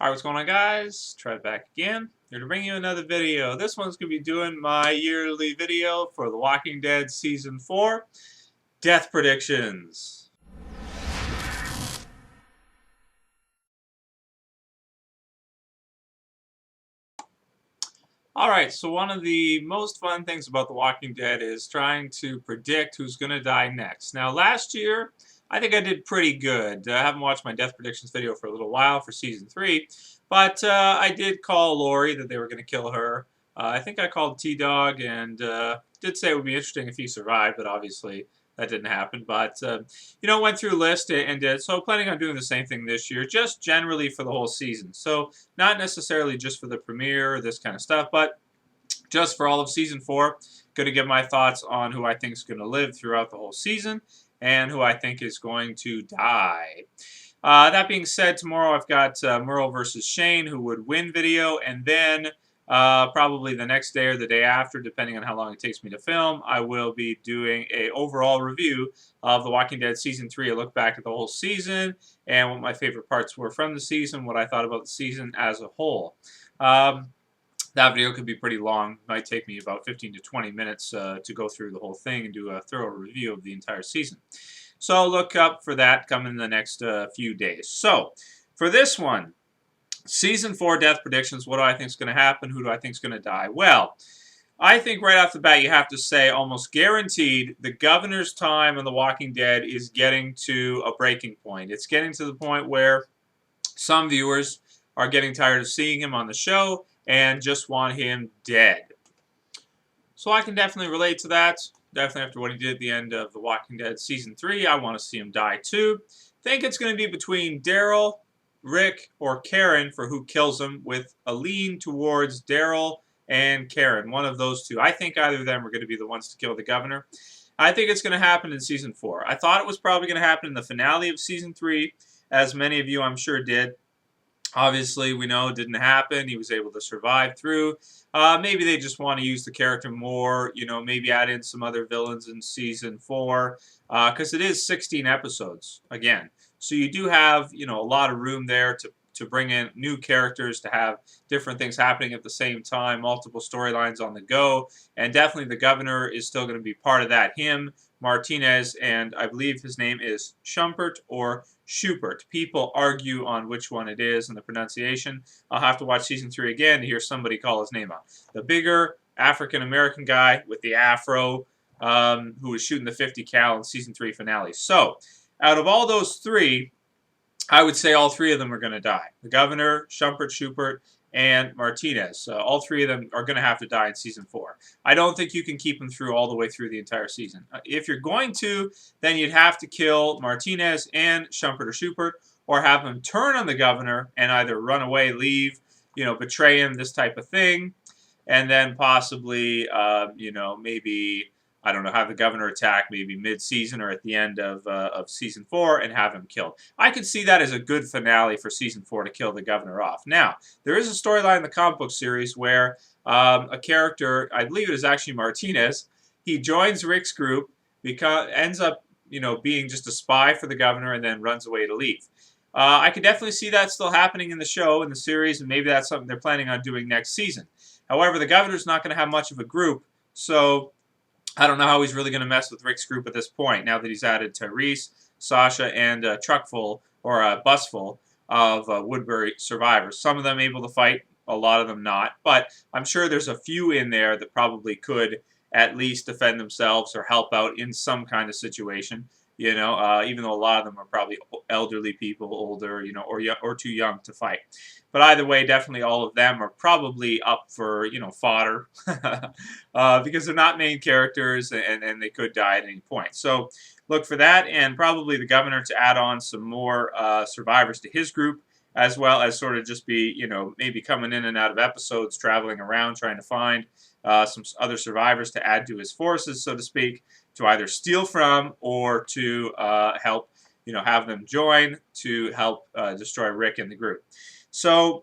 Alright, what's going on, guys? Try it back again. Here to bring you another video. This one's going to be doing my yearly video for The Walking Dead Season 4, Death Predictions. Alright, so one of the most fun things about The Walking Dead is trying to predict who's going to die next. Now, last year, I think I did pretty good. I haven't watched my Death Predictions video for a little while for Season 3, but I did call Lori that they were going to kill her. I think I called T-Dog and did say it would be interesting if he survived, but obviously that didn't happen. But, went through a list and did. So planning on doing the same thing this year, just generally for the whole season. So not necessarily just for the premiere or this kind of stuff, but just for all of Season 4. Going to give my thoughts on who I think is going to live throughout the whole season and who I think is going to die. That being said, tomorrow I've got Merle versus Shane, who would win video, and then probably the next day or the day after, depending on how long it takes me to film, I will be doing a overall review of The Walking Dead Season 3, a look back at the whole season, and what my favorite parts were from the season, what I thought about the season as a whole. That video could be pretty long. It might take me about 15 to 20 minutes to go through the whole thing and do a thorough review of the entire season. So look up for that coming in the next few days. So for this one, Season 4 Death Predictions, what do I think is going to happen? Who do I think is going to die? Well, I think right off the bat you have to say almost guaranteed the governor's time on The Walking Dead is getting to a breaking point. It's getting to the point where some viewers are getting tired of seeing him on the show and just want him dead. So I can definitely relate to that. Definitely after what he did at the end of The Walking Dead Season 3, I want to see him die too. Think it's going to be between Daryl, Rick, or Karen for who kills him, with a lean towards Daryl and Karen, one of those two. I think either of them are going to be the ones to kill the governor. I think it's going to happen in Season 4. I thought it was probably going to happen in the finale of Season 3, as many of you I'm sure did. Obviously, we know it didn't happen. He was able to survive through. Maybe they just want to use the character more, maybe add in some other villains in Season 4, because it is 16 episodes, again. So you do have, a lot of room there to bring in new characters, to have different things happening at the same time, multiple storylines on the go, and definitely the governor is still going to be part of that. Him, Martinez, and I believe his name is Shumpert or Shupert. People argue on which one it is and the pronunciation. I'll have to watch Season 3 again to hear somebody call his name out. The bigger African-American guy with the afro who was shooting the 50 cal in Season 3 finale. So, out of all those three, I would say all three of them are going to die. The governor, Shumpert, Shupert, and Martinez. All three of them are going to have to die in Season 4. I don't think you can keep them through all the way through the entire season. If you're going to, then you'd have to kill Martinez and Shumpert or Shupert, or have them turn on the governor and either run away, leave, betray him, this type of thing, and then possibly, maybe, I don't know, have the governor attack maybe mid-season or at the end of Season 4 and have him killed. I could see that as a good finale for Season 4 to kill the governor off. Now, there is a storyline in the comic book series where a character, I believe it is actually Martinez, he joins Rick's group, ends up, being just a spy for the governor and then runs away to leave. I could definitely see that still happening in the show, in the series, and maybe that's something they're planning on doing next season. However, the governor's not going to have much of a group, so I don't know how he's really going to mess with Rick's group at this point, now that he's added Tyrese, Sasha, and a truckful, or a busful, of Woodbury survivors. Some of them able to fight, a lot of them not, but I'm sure there's a few in there that probably could at least defend themselves or help out in some kind of situation, even though a lot of them are probably elderly people, older, or too young to fight. But either way, definitely all of them are probably up for, fodder, because they're not main characters and they could die at any point. So look for that, and probably the governor to add on some more survivors to his group, as well as sort of just be, maybe coming in and out of episodes, traveling around, trying to find some other survivors to add to his forces, so to speak, to either steal from or to help, have them join to help destroy Rick and the group. So,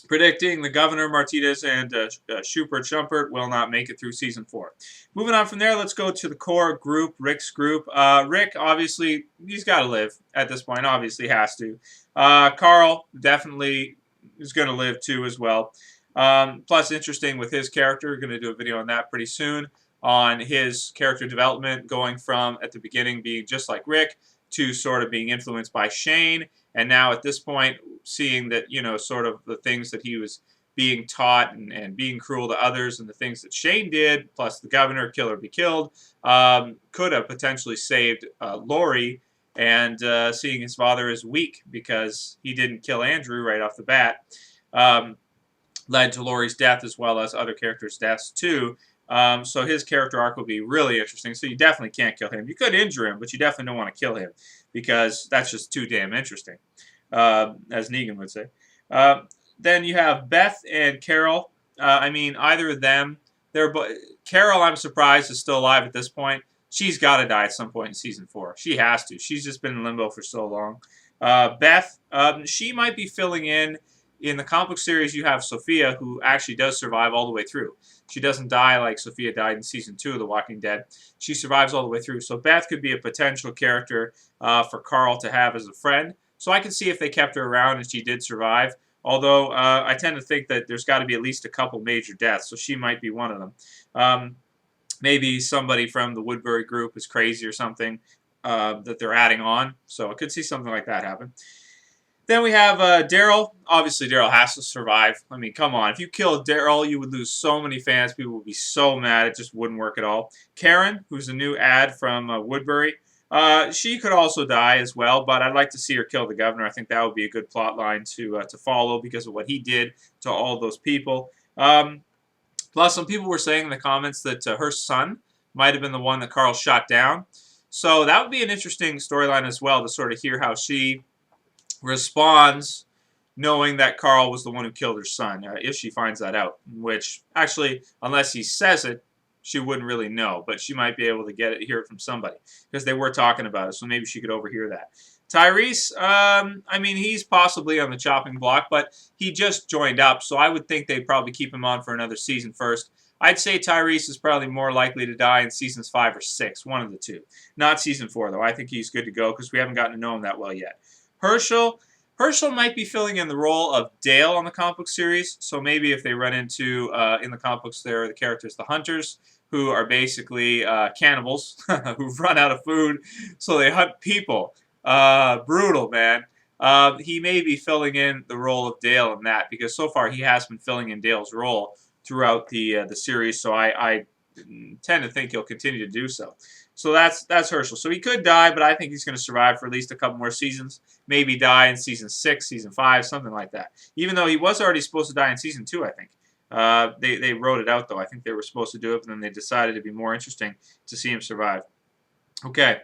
predicting the governor, Martinez, and Shumpert will not make it through Season 4. Moving on from there, let's go to the core group, Rick's group. Rick, obviously, he's got to live at this point, obviously has to. Carl, definitely is going to live too as well. Plus, interesting with his character, we're going to do a video on that pretty soon, on his character development, going from at the beginning being just like Rick to sort of being influenced by Shane, and now at this point seeing that, you know, sort of the things that he was being taught and being cruel to others, and the things that Shane did, plus the governor, kill or be killed, could have potentially saved Lori, and seeing his father as weak because he didn't kill Andrew right off the bat, led to Lori's death as well as other characters' deaths too. So his character arc will be really interesting. So you definitely can't kill him. You could injure him, but you definitely don't want to kill him because that's just too damn interesting, as Negan would say. Then you have Beth and Carol. I mean, either of them. Carol, I'm surprised, is still alive at this point. She's got to die at some point in season 4. She has to. She's just been in limbo for so long. Beth, she might be filling in. In the comic book series, you have Sophia, who actually does survive all the way through. She doesn't die like Sophia died in season 2 of The Walking Dead. She survives all the way through. So Beth could be a potential character for Carl to have as a friend. So I can see if they kept her around and she did survive. Although I tend to think that there's got to be at least a couple major deaths, so she might be one of them. Maybe somebody from the Woodbury group is crazy or something that they're adding on. So I could see something like that happen. Then we have Daryl. Obviously, Daryl has to survive. I mean, come on. If you killed Daryl, you would lose so many fans. People would be so mad. It just wouldn't work at all. Karen, who's a new ad from Woodbury. She could also die as well, but I'd like to see her kill the governor. I think that would be a good plot line to follow because of what he did to all those people. Plus, some people were saying in the comments that her son might have been the one that Carl shot down. So that would be an interesting storyline as well, to sort of hear how she responds knowing that Carl was the one who killed her son, if she finds that out. Which, actually, unless he says it, she wouldn't really know, but she might be able to hear it from somebody, because they were talking about it, so maybe she could overhear that. Tyrese, I mean, he's possibly on the chopping block, but he just joined up, so I would think they'd probably keep him on for another season first. I'd say Tyrese is probably more likely to die in seasons 5 or 6, one of the two. Not season 4, though. I think he's good to go, because we haven't gotten to know him that well yet. Hershel might be filling in the role of Dale on the comic book series, so maybe if they run into, in the comic books there, the characters, the Hunters, who are basically cannibals who've run out of food, so they hunt people. Brutal, man. He may be filling in the role of Dale in that, because so far he has been filling in Dale's role throughout the series, so I tend to think he'll continue to do so. So that's Hershel. So he could die, but I think he's going to survive for at least a couple more seasons. Maybe die in season 6, season 5, something like that. Even though he was already supposed to die in season 2, I think. They wrote it out, though. I think they were supposed to do it, but then they decided it'd be more interesting to see him survive. Okay.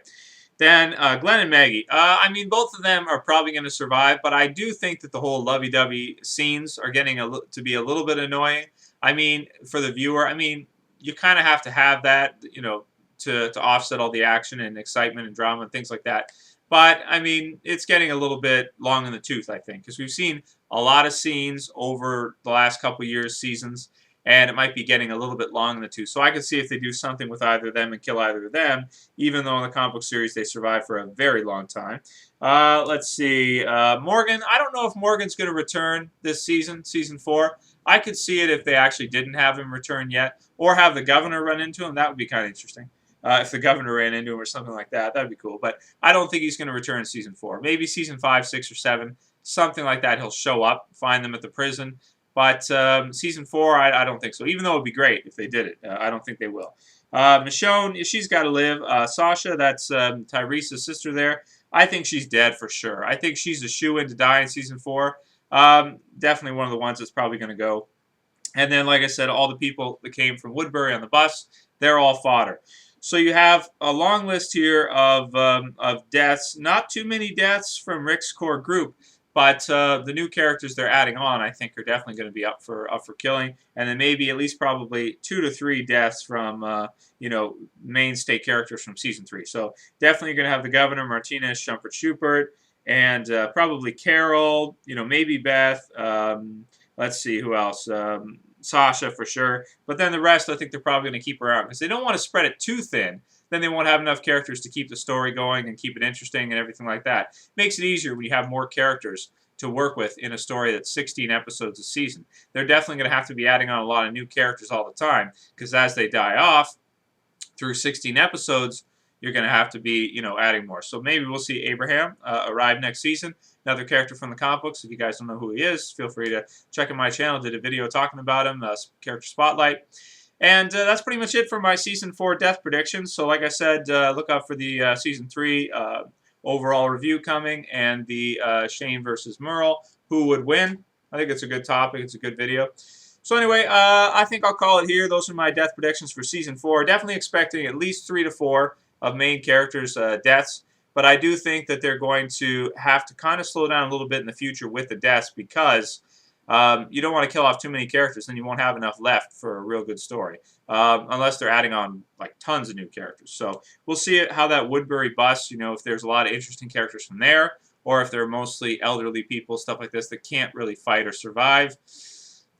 Then Glenn and Maggie. I mean, both of them are probably going to survive, but I do think that the whole lovey-dovey scenes are getting to be a little bit annoying. I mean, for the viewer, I mean, you kind of have to have that, you know, to offset all the action and excitement and drama and things like that. But, I mean, it's getting a little bit long in the tooth, I think, because we've seen a lot of scenes over the last couple years, seasons, and it might be getting a little bit long in the tooth. So I could see if they do something with either of them and kill either of them, even though in the comic book series they survive for a very long time. Let's see. Morgan, I don't know if Morgan's going to return this season, season 4. I could see it if they actually didn't have him return yet, or have the governor run into him. That would be kind of interesting. If the governor ran into him or something like that, that'd be cool. But I don't think he's going to return in season 4. Maybe season 5, 6, or 7, something like that. He'll show up, find them at the prison. But season 4, I don't think so. Even though it would be great if they did it, I don't think they will. Michonne, she's got to live. Sasha, that's Tyrese's sister there. I think she's dead for sure. I think she's a shoo-in to die in season 4. Definitely one of the ones that's probably going to go. And then, like I said, all the people that came from Woodbury on the bus, they're all fodder. So you have a long list here of deaths. Not too many deaths from Rick's core group, but the new characters they're adding on, I think, are definitely going to be up for killing. And then maybe at least probably 2 to 3 deaths from you know, mainstay characters from season 3. So definitely going to have the governor, Martinez, Shumpert, Shupert, and probably Carol. You know, maybe Beth. Let's see who else. Sasha for sure, but then the rest I think they're probably going to keep around because they don't want to spread it too thin. Then they won't have enough characters to keep the story going and keep it interesting and everything like that. Makes it easier when you have more characters to work with in a story that's 16 episodes a season. They're definitely going to have to be adding on a lot of new characters all the time, because as they die off through 16 episodes, you're going to have to be, you know, adding more. So maybe we'll see Abraham arrive next season. Another character from the comic books. If you guys don't know who he is, feel free to check out my channel. Did a video talking about him, character spotlight. And that's pretty much it for my Season 4 death predictions. So like I said, look out for the Season 3 overall review coming, and the Shane versus Merle. Who would win? I think it's a good topic. It's a good video. So anyway, I think I'll call it here. Those are my death predictions for Season 4. Definitely expecting at least 3 to 4 of main characters' deaths. But I do think that they're going to have to kind of slow down a little bit in the future with the deaths, because you don't want to kill off too many characters, then you won't have enough left for a real good story, unless they're adding on like tons of new characters. So we'll see how that Woodbury bus, you know, if there's a lot of interesting characters from there, or if they're mostly elderly people, stuff like this, that can't really fight or survive,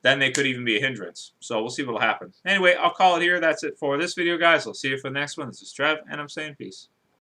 then they could even be a hindrance. So we'll see what will happen. Anyway, I'll call it here. That's it for this video, guys. I'll see you for the next one. This is Trev, and I'm saying peace.